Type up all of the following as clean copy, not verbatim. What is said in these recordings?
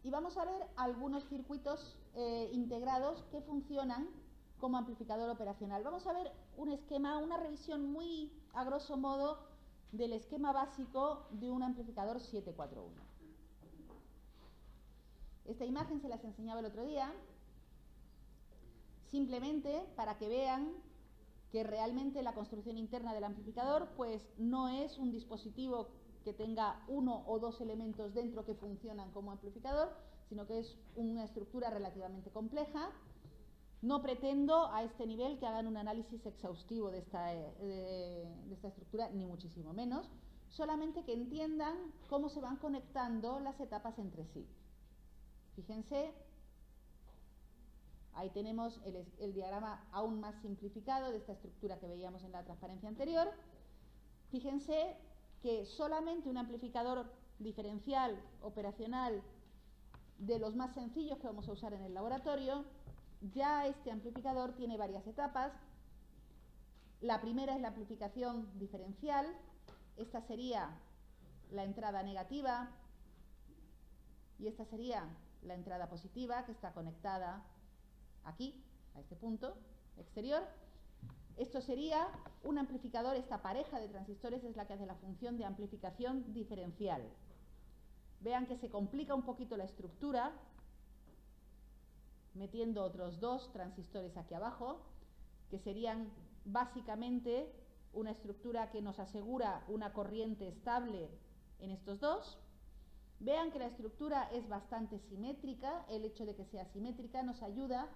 Y vamos a ver algunos circuitos integrados que funcionan como amplificador operacional. Vamos a ver un esquema, una revisión muy a grosso modo del esquema básico de un amplificador 741. Esta imagen se las enseñaba el otro día, simplemente para que vean que realmente la construcción interna del amplificador pues no es un dispositivo que tenga uno o dos elementos dentro que funcionan como amplificador, sino que es una estructura relativamente compleja. No pretendo a este nivel que hagan un análisis exhaustivo de esta estructura, ni muchísimo menos, solamente que entiendan cómo se van conectando las etapas entre sí. Fíjense, ahí tenemos el diagrama aún más simplificado de esta estructura que veíamos en la transparencia anterior. Fíjense que solamente un amplificador diferencial operacional de los más sencillos que vamos a usar en el laboratorio, ya este amplificador tiene varias etapas. La primera es la amplificación diferencial. Esta sería la entrada negativa y esta sería la entrada positiva, que está conectada aquí, a este punto exterior. Esto sería un amplificador, esta pareja de transistores es la que hace la función de amplificación diferencial. Vean que se complica un poquito la estructura, metiendo otros dos transistores aquí abajo, que serían básicamente una estructura que nos asegura una corriente estable en estos dos. Vean que la estructura es bastante simétrica. El hecho de que sea simétrica nos ayuda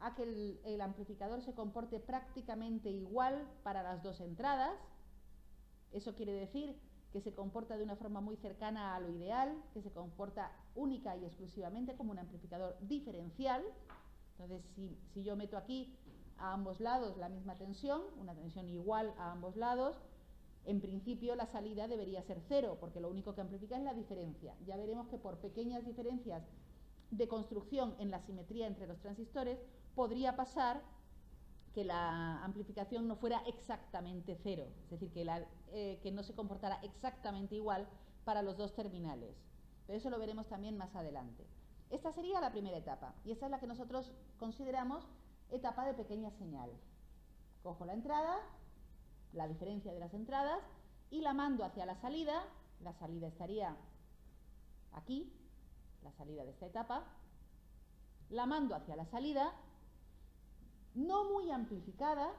a que el amplificador se comporte prácticamente igual para las dos entradas. Eso quiere decir que se comporta de una forma muy cercana a lo ideal, que se comporta única y exclusivamente como un amplificador diferencial. Entonces, si yo meto aquí a ambos lados la misma tensión, una tensión igual a ambos lados, en principio la salida debería ser cero, porque lo único que amplifica es la diferencia. Ya veremos que por pequeñas diferencias de construcción en la simetría entre los transistores, podría pasar que la amplificación no fuera exactamente cero, es decir, que no se comportara exactamente igual para los dos terminales. Pero eso lo veremos también más adelante. Esta sería la primera etapa, y esta es la que nosotros consideramos etapa de pequeña señal. Cojo la entrada, la diferencia de las entradas, y la mando hacia la salida estaría aquí, la salida de esta etapa, la mando hacia la salida, no muy amplificada,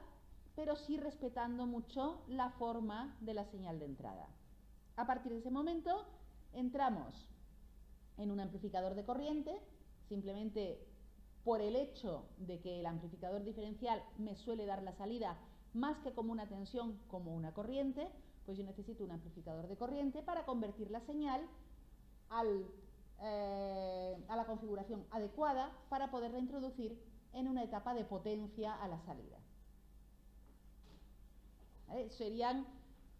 pero sí respetando mucho la forma de la señal de entrada. A partir de ese momento entramos en un amplificador de corriente, simplemente por el hecho de que el amplificador diferencial me suele dar la salida más que como una tensión, como una corriente, pues yo necesito un amplificador de corriente para convertir la señal a la configuración adecuada para poderla introducir en una etapa de potencia a la salida. ¿Vale? Serían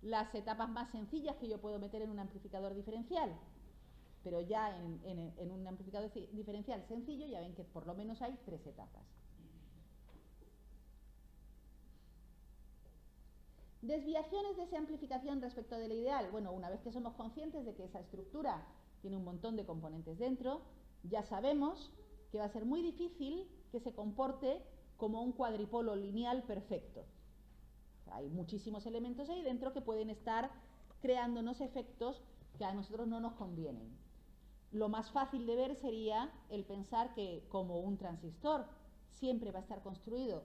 las etapas más sencillas que yo puedo meter en un amplificador diferencial, pero ya en un amplificador diferencial sencillo ya ven que por lo menos hay 3 etapas. Desviaciones de esa amplificación respecto de la ideal. Bueno, una vez que somos conscientes de que esa estructura tiene un montón de componentes dentro, ya sabemos que va a ser muy difícil que se comporte como un cuadripolo lineal perfecto. Hay muchísimos elementos ahí dentro que pueden estar creándonos efectos que a nosotros no nos convienen. Lo más fácil de ver sería el pensar que como un transistor siempre va a estar construido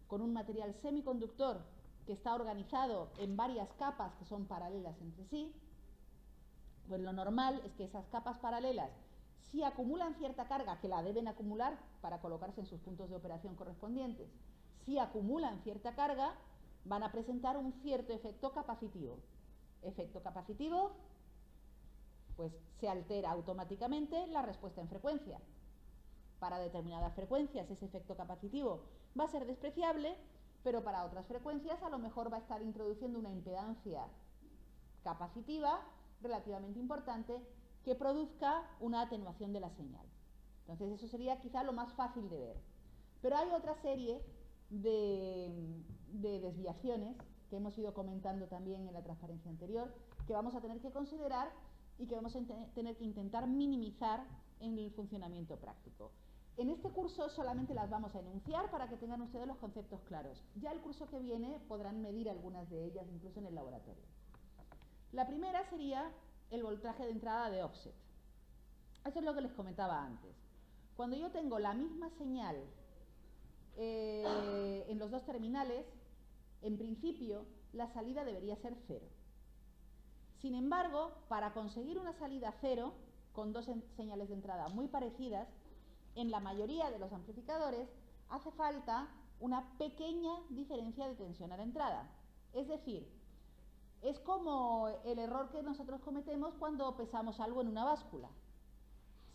con un material semiconductor que está organizado en varias capas que son paralelas entre sí, pues lo normal es que esas capas paralelas, si acumulan cierta carga, que la deben acumular para colocarse en sus puntos de operación correspondientes, si acumulan cierta carga, van a presentar un cierto efecto capacitivo. Efecto capacitivo, pues se altera automáticamente la respuesta en frecuencia. Para determinadas frecuencias ese efecto capacitivo va a ser despreciable, pero para otras frecuencias a lo mejor va a estar introduciendo una impedancia capacitiva relativamente importante que produzca una atenuación de la señal. Entonces eso sería quizá lo más fácil de ver. Pero hay otra serie de desviaciones que hemos ido comentando también en la transparencia anterior, que vamos a tener que considerar y que vamos a tener que intentar minimizar en el funcionamiento práctico. En este curso solamente las vamos a enunciar para que tengan ustedes los conceptos claros. Ya el curso que viene podrán medir algunas de ellas, incluso en el laboratorio. La primera sería el voltaje de entrada de offset. Eso es lo que les comentaba antes. Cuando yo tengo la misma señal en los dos terminales, en principio la salida debería ser 0. Sin embargo, para conseguir una salida 0, con dos señales de entrada muy parecidas, en la mayoría de los amplificadores hace falta una pequeña diferencia de tensión a la entrada. Es decir, es como el error que nosotros cometemos cuando pesamos algo en una báscula.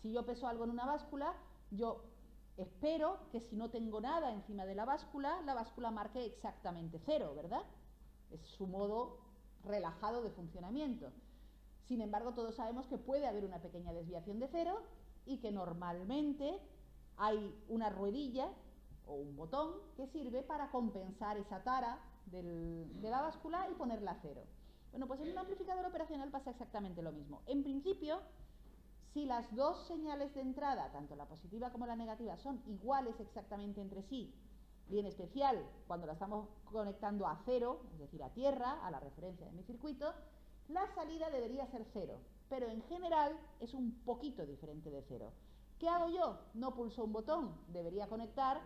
Si yo peso algo en una báscula, yo espero que si no tengo nada encima de la báscula marque exactamente 0, ¿verdad? Es su modo relajado de funcionamiento. Sin embargo, todos sabemos que puede haber una pequeña desviación de 0 y que normalmente hay una ruedilla o un botón que sirve para compensar esa tara de la báscula y ponerla a 0. Bueno, pues en un amplificador operacional pasa exactamente lo mismo. En principio, si las dos señales de entrada, tanto la positiva como la negativa, son iguales exactamente entre sí, y en especial cuando la estamos conectando a 0, es decir, a tierra, a la referencia de mi circuito, la salida debería ser 0, pero en general es un poquito diferente de 0. ¿Qué hago yo? No pulso un botón, debería conectar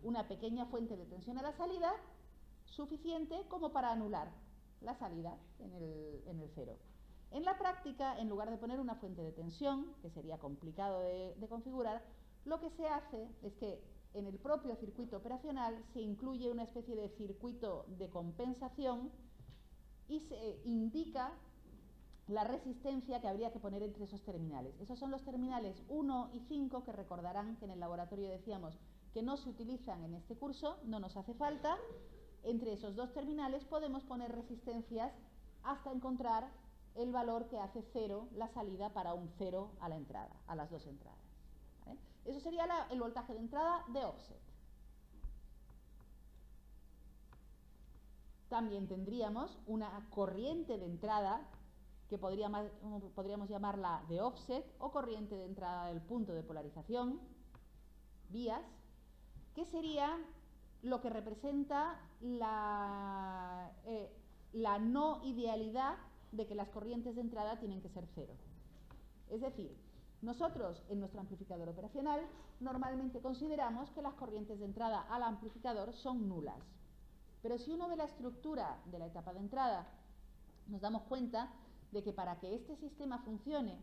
una pequeña fuente de tensión a la salida, suficiente como para anular la salida en el 0. En la práctica, en lugar de poner una fuente de tensión, que sería complicado de configurar, lo que se hace es que en el propio circuito operacional se incluye una especie de circuito de compensación y se indica la resistencia que habría que poner entre esos terminales. Esos son los terminales 1 y 5, que recordarán que en el laboratorio decíamos que no se utilizan en este curso, no nos hace falta. Entre esos dos terminales podemos poner resistencias hasta encontrar el valor que hace 0 la salida para un 0 a la entrada, a las dos entradas. ¿Vale? Eso sería el voltaje de entrada de offset. También tendríamos una corriente de entrada que podríamos llamarla de offset o corriente de entrada del punto de polarización, vías, que sería lo que representa la no idealidad de que las corrientes de entrada tienen que ser 0. Es decir, nosotros en nuestro amplificador operacional normalmente consideramos que las corrientes de entrada al amplificador son nulas. Pero si uno ve la estructura de la etapa de entrada, nos damos cuenta de que para que este sistema funcione,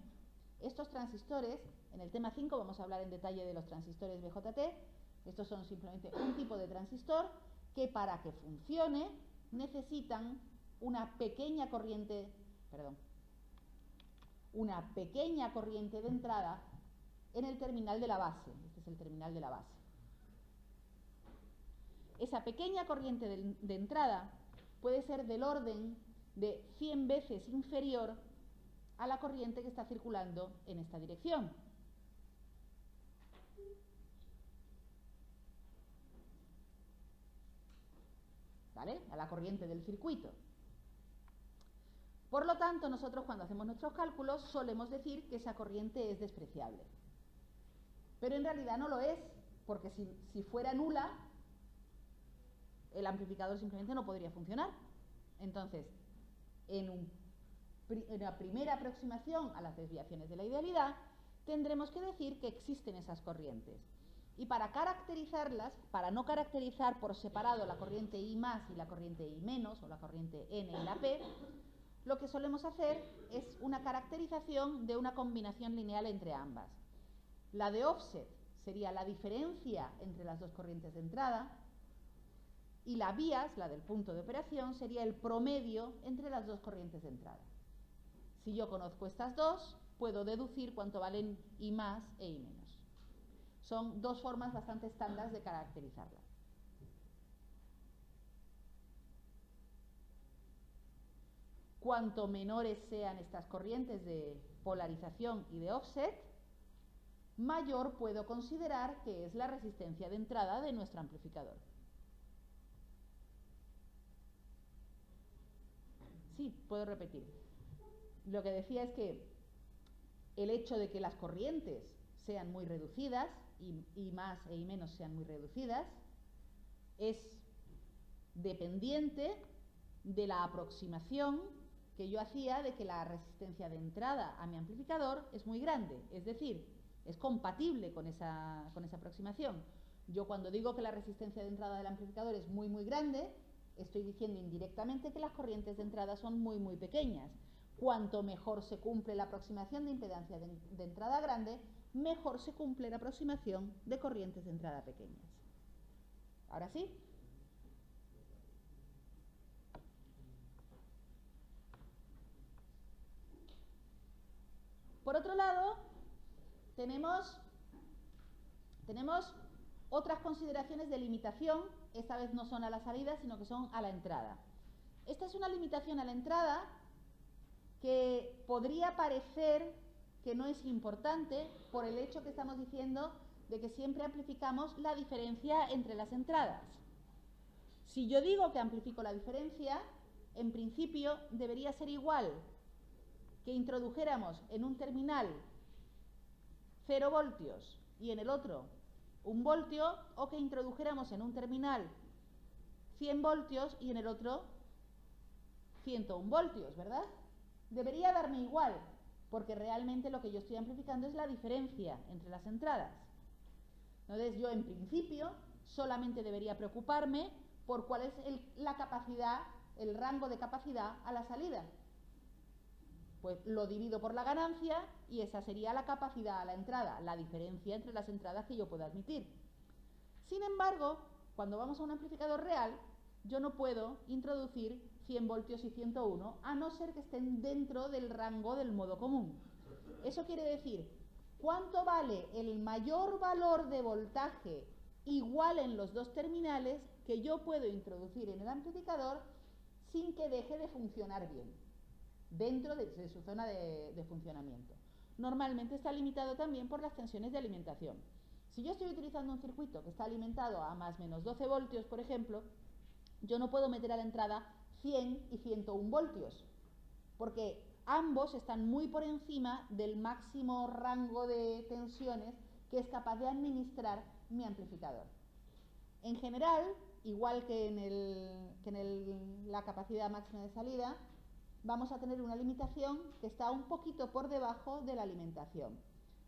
estos transistores, en el tema 5 vamos a hablar en detalle de los transistores BJT, estos son simplemente un tipo de transistor que para que funcione necesitan una pequeña corriente de entrada en el terminal de la base. Este es el terminal de la base. Esa pequeña corriente de entrada puede ser del orden de 100 veces inferior a la corriente que está circulando en esta dirección. ¿Vale? A la corriente del circuito. Por lo tanto, nosotros cuando hacemos nuestros cálculos solemos decir que esa corriente es despreciable. Pero en realidad no lo es, porque si fuera nula, el amplificador simplemente no podría funcionar. Entonces, en una primera aproximación a las desviaciones de la idealidad, tendremos que decir que existen esas corrientes. Y para caracterizarlas, para no caracterizar por separado la corriente I más y la corriente I menos, o la corriente N y la P, lo que solemos hacer es una caracterización de una combinación lineal entre ambas. La de offset sería la diferencia entre las dos corrientes de entrada, y la bias, la del punto de operación, sería el promedio entre las dos corrientes de entrada. Si yo conozco estas dos, puedo deducir cuánto valen I más e I menos. Son dos formas bastante estándar de caracterizarlas. Cuanto menores sean estas corrientes de polarización y de offset, mayor puedo considerar que es la resistencia de entrada de nuestro amplificador. Sí, puedo repetir. Lo que decía es que el hecho de que las corrientes sean muy reducidas y más y menos sean muy reducidas es dependiente de la aproximación que yo hacía de que la resistencia de entrada a mi amplificador es muy grande, es decir, es compatible con esa aproximación. Yo cuando digo que la resistencia de entrada del amplificador es muy muy grande, estoy diciendo indirectamente que las corrientes de entrada son muy muy pequeñas. Cuanto mejor se cumple la aproximación de impedancia de entrada grande, mejor se cumple la aproximación de corrientes de entrada pequeñas. ¿Ahora sí? Por otro lado, tenemos otras consideraciones de limitación. Esta vez no son a la salida, sino que son a la entrada. Esta es una limitación a la entrada que podría parecer que no es importante por el hecho que estamos diciendo de que siempre amplificamos la diferencia entre las entradas. Si yo digo que amplifico la diferencia, en principio debería ser igual que introdujéramos en un terminal 0 voltios y en el otro 1 voltio, o que introdujéramos en un terminal 100 voltios y en el otro 101 voltios, ¿verdad? Debería darme igual, porque realmente lo que yo estoy amplificando es la diferencia entre las entradas. Entonces yo en principio solamente debería preocuparme por cuál es la capacidad, el rango de capacidad a la salida. Pues lo divido por la ganancia y esa sería la capacidad a la entrada, la diferencia entre las entradas que yo puedo admitir. Sin embargo, cuando vamos a un amplificador real, yo no puedo introducir 100 voltios y 101, a no ser que estén dentro del rango del modo común. Eso quiere decir, ¿cuánto vale el mayor valor de voltaje igual en los dos terminales que yo puedo introducir en el amplificador sin que deje de funcionar bien, dentro de su zona de funcionamiento? Normalmente está limitado también por las tensiones de alimentación. Si yo estoy utilizando un circuito que está alimentado a más o menos 12 voltios, por ejemplo, yo no puedo meter a la entrada 100 y 101 voltios, porque ambos están muy por encima del máximo rango de tensiones que es capaz de administrar mi amplificador. En general, igual que en la capacidad máxima de salida, vamos a tener una limitación que está un poquito por debajo de la alimentación.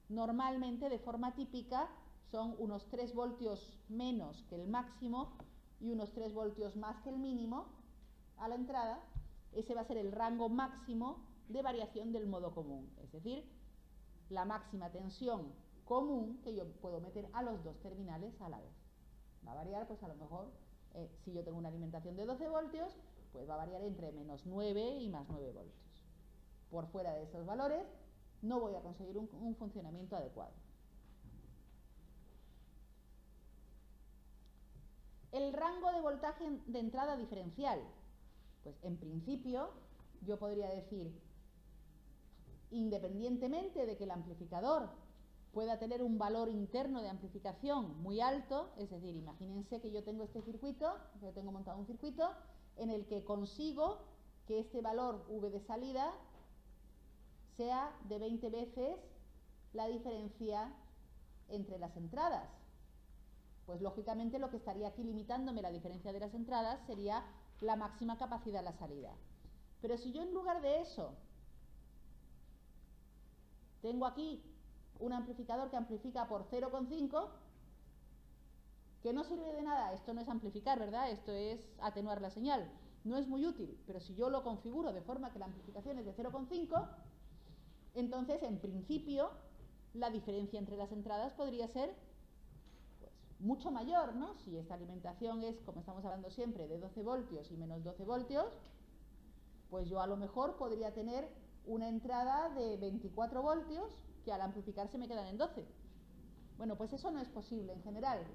Normalmente, de forma típica, son unos 3 voltios menos que el máximo y unos 3 voltios más que el mínimo a la entrada. Ese va a ser el rango máximo de variación del modo común, es decir, la máxima tensión común que yo puedo meter a los dos terminales a la vez. Va a variar, pues a lo mejor, si yo tengo una alimentación de 12 voltios, pues va a variar entre menos 9 y más 9 voltios. Por fuera de esos valores no voy a conseguir un funcionamiento adecuado. El rango de voltaje de entrada diferencial. Pues en principio yo podría decir, independientemente de que el amplificador pueda tener un valor interno de amplificación muy alto, es decir, imagínense que yo tengo este circuito, yo tengo montado un circuito en el que consigo que este valor V de salida sea de 20 veces la diferencia entre las entradas. Pues lógicamente lo que estaría aquí limitándome la diferencia de las entradas sería la máxima capacidad a la salida. Pero si yo en lugar de eso tengo aquí un amplificador que amplifica por 0,5, que no sirve de nada, esto no es amplificar, ¿verdad? Esto es atenuar la señal. No es muy útil, pero si yo lo configuro de forma que la amplificación es de 0,5, entonces en principio la diferencia entre las entradas podría ser pues, mucho mayor, ¿no? Si esta alimentación es, como estamos hablando siempre, de 12 voltios y menos 12 voltios, pues yo a lo mejor podría tener una entrada de 24 voltios que al amplificar se me quedan en 12. Bueno, pues eso no es posible en general,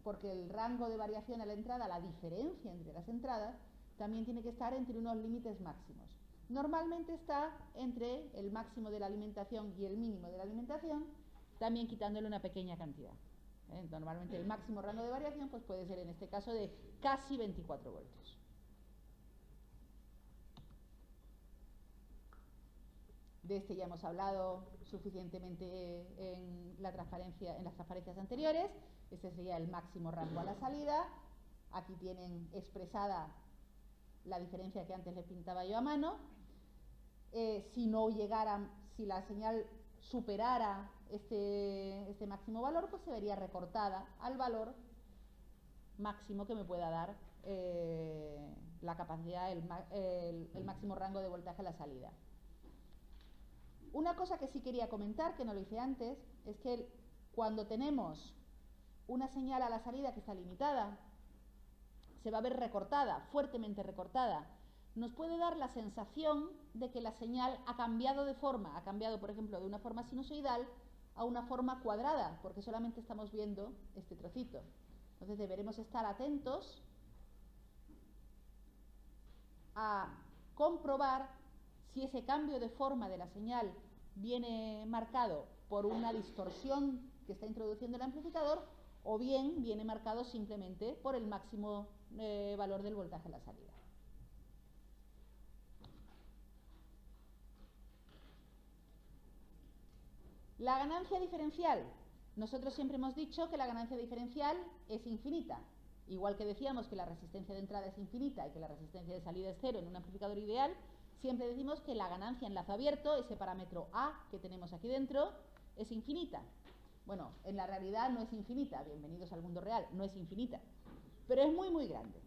porque el rango de variación a la entrada, la diferencia entre las entradas, también tiene que estar entre unos límites máximos. Normalmente está entre el máximo de la alimentación y el mínimo de la alimentación, también quitándole una pequeña cantidad. Normalmente el máximo rango de variación pues puede ser en este caso de casi 24 voltios. De este ya hemos hablado suficientemente en las transparencias anteriores. Este sería el máximo rango a la salida. Aquí tienen expresada la diferencia que antes le pintaba yo a mano. Si la señal superara este máximo valor, pues se vería recortada al valor máximo que me pueda dar la capacidad, el máximo rango de voltaje a la salida. Una cosa que sí quería comentar, que no lo hice antes, es que cuando tenemos una señal a la salida que está limitada, se va a ver recortada, fuertemente recortada. Nos puede dar la sensación de que la señal ha cambiado de forma, ha cambiado, por ejemplo, de una forma sinusoidal a una forma cuadrada, porque solamente estamos viendo este trocito. Entonces deberemos estar atentos a comprobar si ese cambio de forma de la señal viene marcado por una distorsión que está introduciendo el amplificador o bien viene marcado simplemente por el máximo valor del voltaje a la salida. La ganancia diferencial. Nosotros siempre hemos dicho que la ganancia diferencial es infinita. Igual que decíamos que la resistencia de entrada es infinita y que la resistencia de salida es cero en un amplificador ideal, siempre decimos que la ganancia en lazo abierto, ese parámetro A que tenemos aquí dentro, es infinita. Bueno, en la realidad no es infinita, bienvenidos al mundo real, no es infinita, pero es muy, muy grande.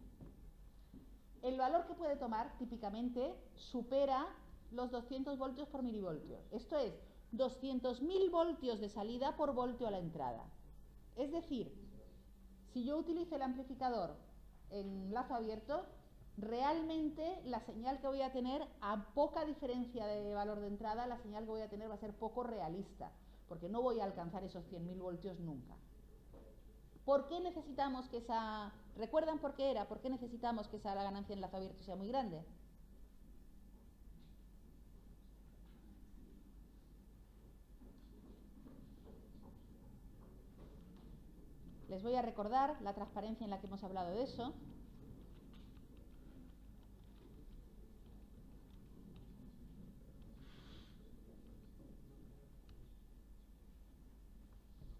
El valor que puede tomar típicamente supera los 200 voltios por milivoltio. Esto es 200.000 voltios de salida por voltio a la entrada. Es decir, si yo utilizo el amplificador en lazo abierto, realmente la señal que voy a tener, a poca diferencia de valor de entrada, la señal que voy a tener va a ser poco realista, porque no voy a alcanzar esos 100.000 voltios nunca. ¿Por qué necesitamos que esa... ¿Recuerdan por qué era? ¿Por qué necesitamos que esa ganancia en lazo abierto sea muy grande? Les voy a recordar la transparencia en la que hemos hablado de eso.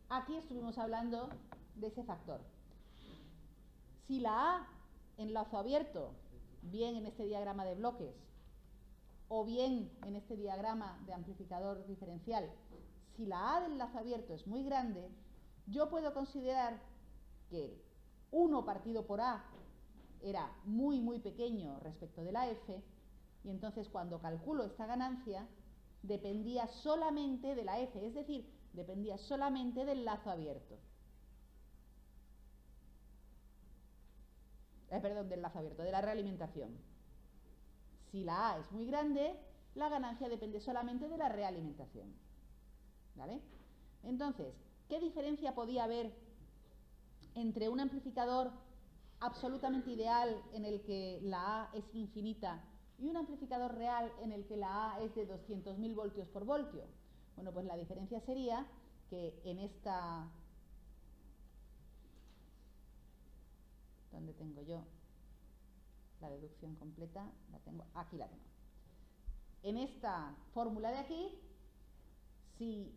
Aquí estuvimos hablando de ese factor. Si la A en lazo abierto, bien en este diagrama de bloques, o bien en este diagrama de amplificador diferencial, si la A del lazo abierto es muy grande, yo puedo considerar que 1 partido por A era muy, muy pequeño respecto de la F, y entonces cuando calculo esta ganancia, dependía solamente de la F, es decir, dependía solamente del lazo abierto. Perdón, del lazo abierto, de la realimentación. Si la A es muy grande, la ganancia depende solamente de la realimentación. ¿Vale? Entonces, ¿qué diferencia podía haber entre un amplificador absolutamente ideal en el que la A es infinita y un amplificador real en el que la A es de 200.000 voltios por voltio? Bueno, pues la diferencia sería que en esta... ¿Dónde tengo yo la deducción completa? La tengo, aquí la tengo. En esta fórmula de aquí, si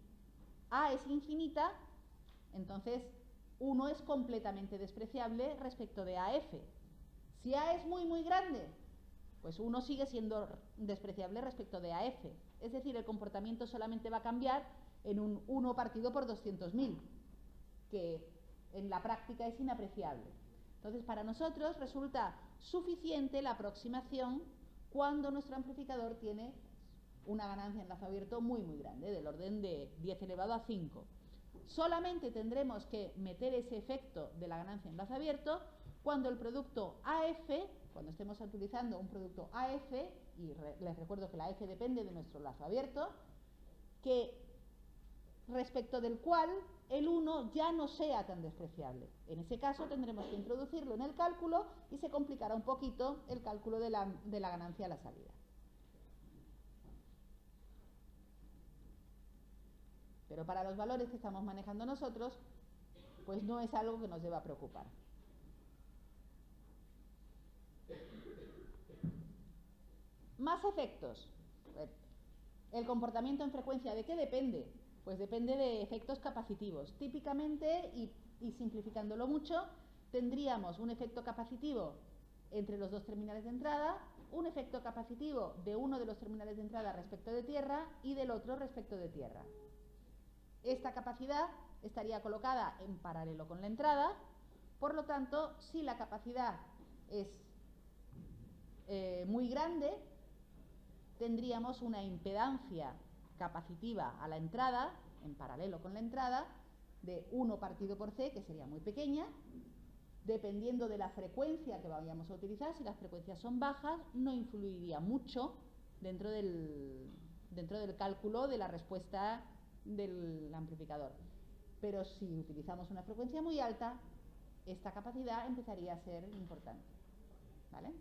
A es infinita, entonces 1 es completamente despreciable respecto de AF. Si A es muy, muy grande, pues 1 sigue siendo despreciable respecto de AF. Es decir, el comportamiento solamente va a cambiar en un 1 partido por 200.000, que en la práctica es inapreciable. Entonces, para nosotros resulta suficiente la aproximación cuando nuestro amplificador tiene una ganancia en lazo abierto muy, muy grande, del orden de 10 elevado a 5. Solamente tendremos que meter ese efecto de la ganancia en lazo abierto cuando el producto AF, cuando estemos utilizando un producto AF, y les recuerdo que la F depende de nuestro lazo abierto, que respecto del cual el 1 ya no sea tan despreciable. En ese caso tendremos que introducirlo en el cálculo y se complicará un poquito el cálculo de la ganancia a la salida. Pero para los valores que estamos manejando nosotros, pues no es algo que nos deba preocupar. Más efectos. ¿El comportamiento en frecuencia de qué depende? Pues depende de efectos capacitivos. Típicamente, y simplificándolo mucho, tendríamos un efecto capacitivo entre los dos terminales de entrada, un efecto capacitivo de uno de los terminales de entrada respecto de tierra y del otro respecto de tierra. Esta capacidad estaría colocada en paralelo con la entrada, por lo tanto, si la capacidad es muy grande, tendríamos una impedancia capacitiva a la entrada, en paralelo con la entrada, de 1 partido por C, que sería muy pequeña. Dependiendo de la frecuencia que vayamos a utilizar, si las frecuencias son bajas, no influiría mucho dentro del cálculo de la respuesta del amplificador. Pero si utilizamos una frecuencia muy alta, esta capacidad empezaría a ser importante. ¿Vale?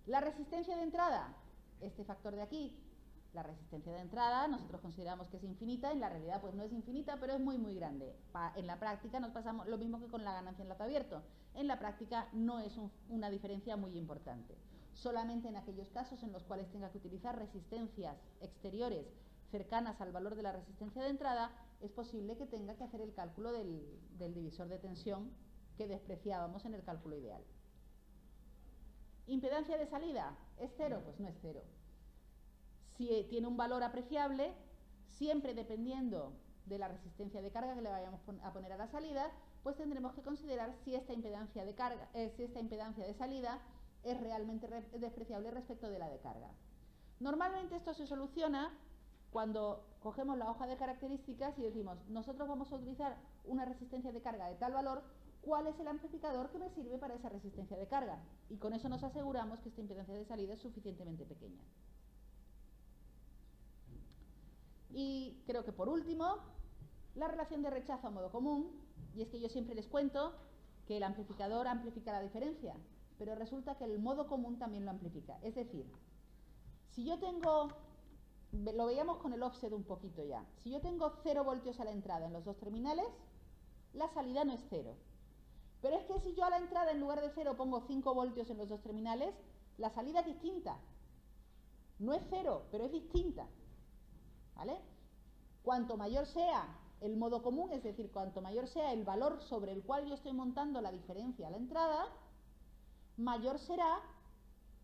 La resistencia de entrada, este factor de aquí, la resistencia de entrada, nosotros consideramos que es infinita, en la realidad pues no es infinita, pero es muy muy grande. En la práctica nos pasamos lo mismo que con la ganancia en lazo abierto. En la práctica no es una diferencia muy importante. Solamente en aquellos casos en los cuales tenga que utilizar resistencias exteriores cercanas al valor de la resistencia de entrada, es posible que tenga que hacer el cálculo del divisor de tensión que despreciábamos en el cálculo ideal. ¿Impedancia de salida? ¿Es cero? Pues no es cero. Si tiene un valor apreciable, siempre dependiendo de la resistencia de carga que le vayamos a poner a la salida, pues tendremos que considerar si esta impedancia de carga, si esta impedancia de salida es realmente despreciable respecto de la de carga. Normalmente esto se soluciona cuando cogemos la hoja de características y decimos, nosotros vamos a utilizar una resistencia de carga de tal valor, ¿cuál es el amplificador que me sirve para esa resistencia de carga? Y con eso nos aseguramos que esta impedancia de salida es suficientemente pequeña. Y creo que por último, la relación de rechazo a modo común, y es que yo siempre les cuento que el amplificador amplifica la diferencia, pero resulta que el modo común también lo amplifica. Es decir, si yo tengo, lo veíamos con el offset un poquito ya, si yo tengo 0 voltios a la entrada en los dos terminales, la salida no es 0. Pero es que si yo a la entrada en lugar de 0 pongo 5 voltios en los dos terminales, la salida es distinta. No es 0, pero es distinta. ¿Vale? Cuanto mayor sea el modo común, es decir, cuanto mayor sea el valor sobre el cual yo estoy montando la diferencia a la entrada, mayor será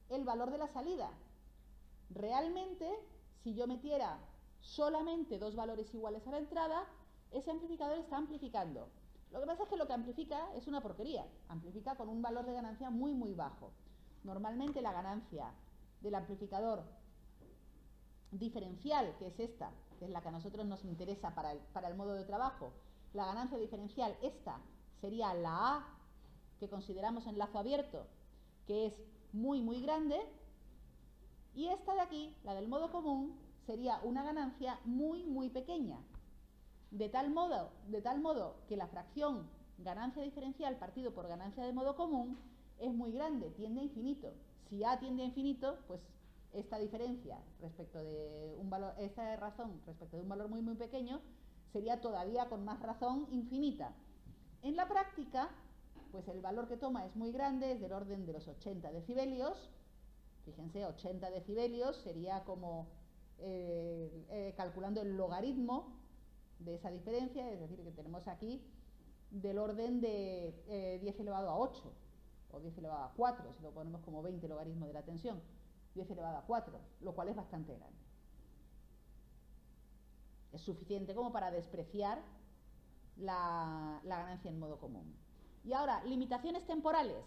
el valor de la salida. Realmente, si yo metiera solamente dos valores iguales a la entrada, ese amplificador está amplificando. Lo que pasa es que lo que amplifica es una porquería, amplifica con un valor de ganancia muy muy bajo. Normalmente la ganancia del amplificador diferencial, que es esta, que es la que a nosotros nos interesa para el modo de trabajo, la ganancia diferencial, esta sería la A que consideramos en lazo abierto, que es muy muy grande, y esta de aquí, la del modo común, sería una ganancia muy muy pequeña, de tal modo que la fracción ganancia diferencial partido por ganancia de modo común es muy grande, tiende a infinito. Si A tiende a infinito, pues esta diferencia respecto de un valor, esta razón respecto de un valor muy muy pequeño sería todavía con más razón infinita. En la práctica, pues el valor que toma es muy grande, es del orden de los 80 decibelios. Fíjense, 80 decibelios sería como calculando el logaritmo de esa diferencia, es decir, que tenemos aquí del orden de 10 elevado a 8 o 10 elevado a 4, si lo ponemos como 20 logaritmo de la tensión. 10 elevado a 4, lo cual es bastante grande. Es suficiente como para despreciar la ganancia en modo común. Y ahora, limitaciones temporales.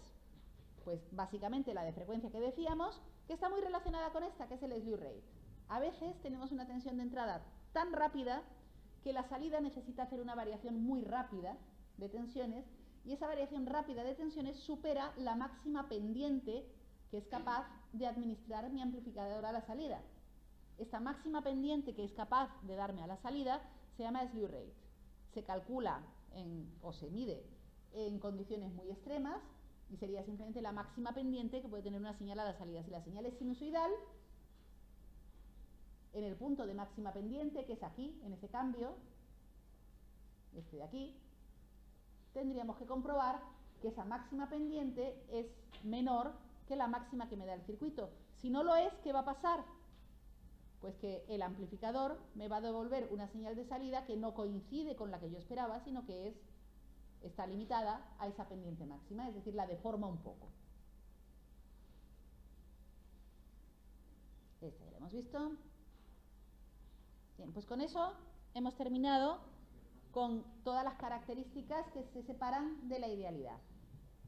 Pues básicamente la de frecuencia que decíamos, que está muy relacionada con esta, que es el slew rate. A veces tenemos una tensión de entrada tan rápida que la salida necesita hacer una variación muy rápida de tensiones, y esa variación rápida de tensiones supera la máxima pendiente que es capaz de administrar mi amplificador a la salida. Esta máxima pendiente que es capaz de darme a la salida se llama slew rate. Se calcula o se mide en condiciones muy extremas y sería simplemente la máxima pendiente que puede tener una señal a la salida. Si la señal es sinusoidal, en el punto de máxima pendiente, que es aquí, en ese cambio, este de aquí, tendríamos que comprobar que esa máxima pendiente es menor que la máxima que me da el circuito. Si no lo es, ¿qué va a pasar? Pues que el amplificador me va a devolver una señal de salida que no coincide con la que yo esperaba, sino que está limitada a esa pendiente máxima, es decir, la deforma un poco. Este ya lo hemos visto. Bien, pues con eso hemos terminado con todas las características que se separan de la idealidad.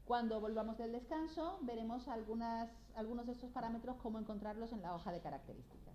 Cuando volvamos del descanso, veremos algunos de estos parámetros, cómo encontrarlos en la hoja de características.